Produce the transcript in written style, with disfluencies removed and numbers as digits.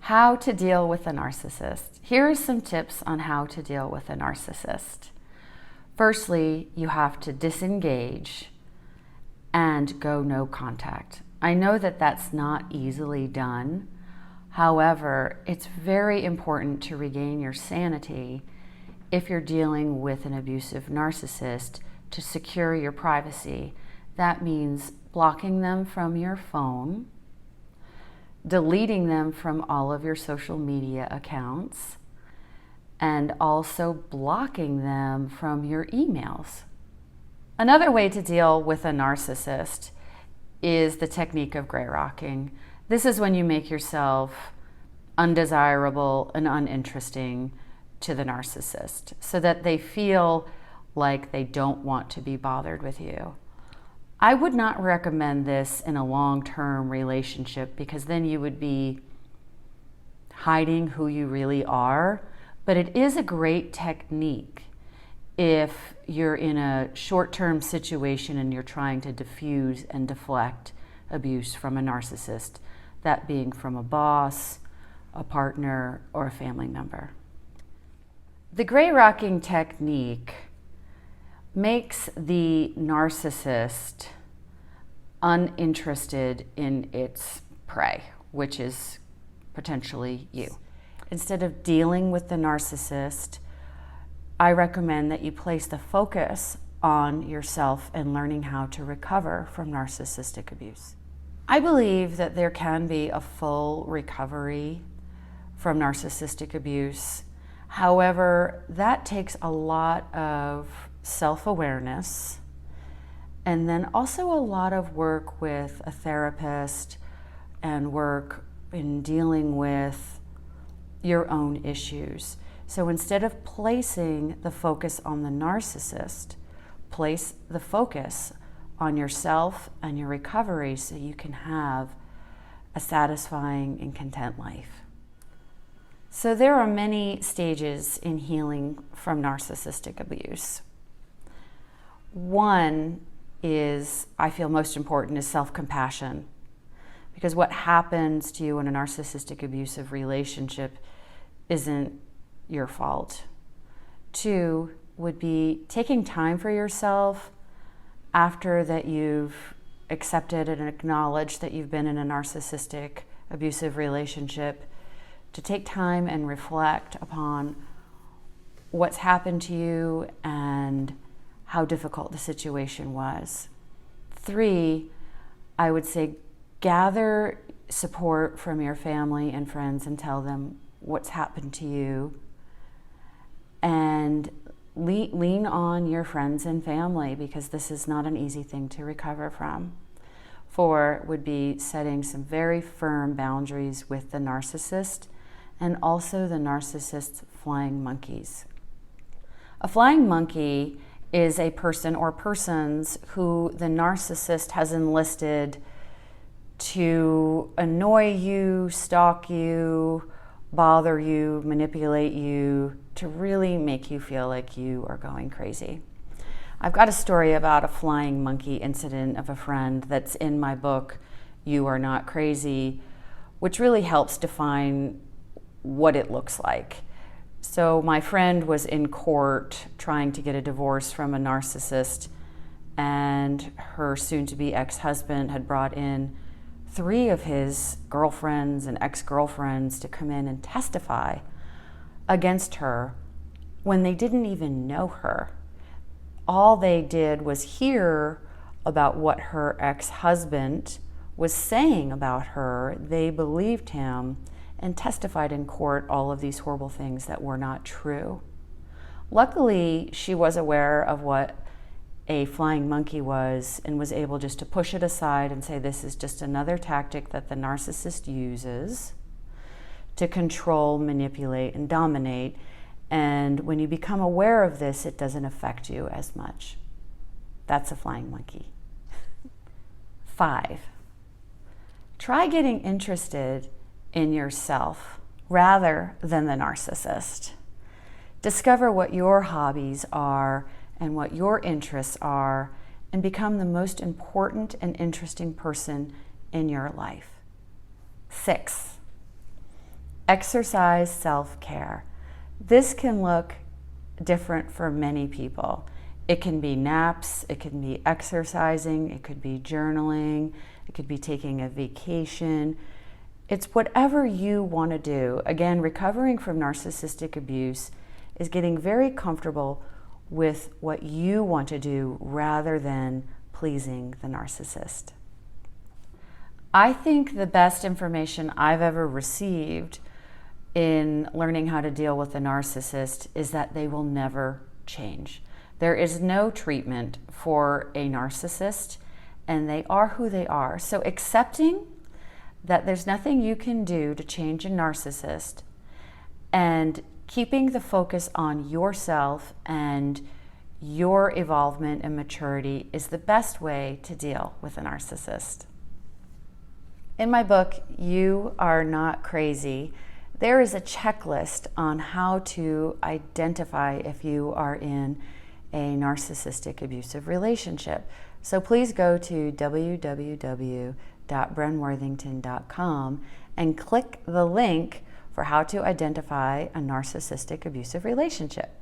How to deal with a narcissist. Here are some tips on how to deal with a narcissist. Firstly, you have to disengage and go no contact. I know that that's not easily done. However, it's very important to regain your sanity if you're dealing with an abusive narcissist to secure your privacy. That means blocking them from your phone, deleting them from all of your social media accounts, and also blocking them from your emails. Another way to deal with a narcissist is the technique of gray rocking. This is when you make yourself undesirable and uninteresting to the narcissist so that they feel like they don't want to be bothered with you. I would not recommend this in a long-term relationship because then you would be hiding who you really are, but it is a great technique if you're in a short-term situation and you're trying to diffuse and deflect abuse from a narcissist, that being from a boss, a partner, or a family member. The gray rocking technique makes the narcissist uninterested in its prey, which is potentially you. Instead of dealing with the narcissist, I recommend that you place the focus on yourself and learning how to recover from narcissistic abuse. I believe that there can be a full recovery from narcissistic abuse. However, that takes a lot of self-awareness and then also a lot of work with a therapist and work in dealing with your own issues. So instead of placing the focus on the narcissist, place the focus on yourself and your recovery so you can have a satisfying and content life. So there are many stages in healing from narcissistic abuse. One is, I feel most important, is self-compassion. Because what happens to you in a narcissistic abusive relationship isn't your fault. Two would be taking time for yourself after that you've accepted and acknowledged that you've been in a narcissistic abusive relationship, to take time and reflect upon what's happened to you and how difficult the situation was. Three, I would say gather support from your family and friends and tell them what's happened to you, and lean on your friends and family because this is not an easy thing to recover from. Four would be setting some very firm boundaries with the narcissist and also the narcissist's flying monkeys. A flying monkey is a person or persons who the narcissist has enlisted to annoy you, stalk you, bother you, manipulate you, to really make you feel like you are going crazy. I've got a story about a flying monkey incident of a friend that's in my book, You Are Not Crazy, which really helps define what it looks like. So my friend was in court trying to get a divorce from a narcissist, and her soon-to-be ex-husband had brought in 3 of his girlfriends and ex-girlfriends to come in and testify against her when they didn't even know her. All they did was hear about what her ex-husband was saying about her. They believed him and testified in court all of these horrible things that were not true. Luckily, she was aware of what a flying monkey was and was able just to push it aside and say, this is just another tactic that the narcissist uses to control, manipulate, and dominate. And when you become aware of this, it doesn't affect you as much. That's a flying monkey. 5, try getting interested in yourself rather than the narcissist. Discover what your hobbies are and what your interests are, and become the most important and interesting person in your life. 6, Exercise self-care. This can look different for many people. It can be naps, it can be exercising, it could be journaling, it could be taking a vacation. It's whatever you want to do. Again, recovering from narcissistic abuse is getting very comfortable with what you want to do rather than pleasing the narcissist. I think the best information I've ever received in learning how to deal with a narcissist is that they will never change. There is no treatment for a narcissist, and they are who they are. So accepting that there's nothing you can do to change a narcissist and keeping the focus on yourself and your evolvement and maturity is the best way to deal with a narcissist. In my book, You Are Not Crazy, there is a checklist on how to identify if you are in a narcissistic abusive relationship. So please go to www.brenworthington.com and click the link for how to identify a narcissistic abusive relationship.